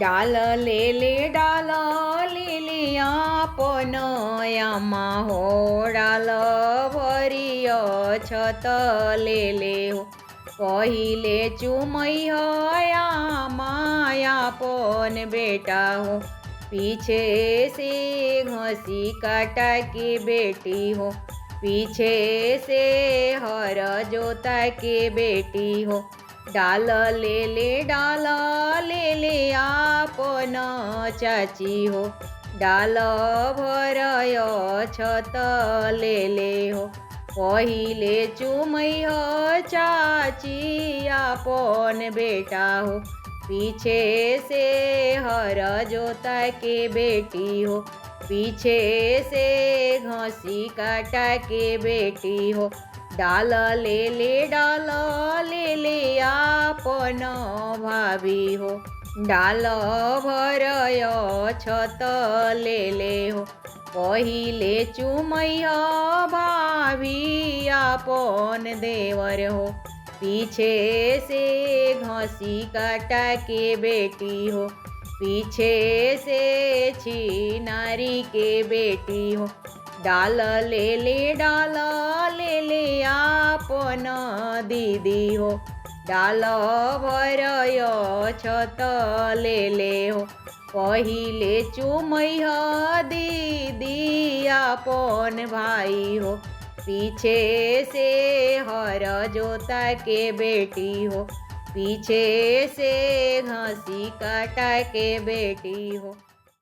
डाल डाल आपन यामा हो डाल भरिय छत ले हो पहिले चुमई हया मायापन बेटा हो पीछे से घसी काटा के बेटी हो पीछे से हर जोता के बेटी हो डाल डाल आपन चाची हो डाल भरय छत ले हो पहिले चुमई हो चाची आपन बेटा हो पीछे से हर जोता के बेटी हो पीछे से घसी काटा के बेटी हो डाल डाल आपन भाभी हो डाल भरय छत ले हो पहिले चुमई भाभी आपन देवर हो पीछे से घसी काटा के बेटी हो पीछे से छिनारी के बेटी हो डाल डाल आपन दीदी हो डाल भरय छत ले हो पहिले चुमई दीदी आपन भाई हो पीछे से हर जोता के बेटी हो पीछे से घसी काटा के बेटी हो।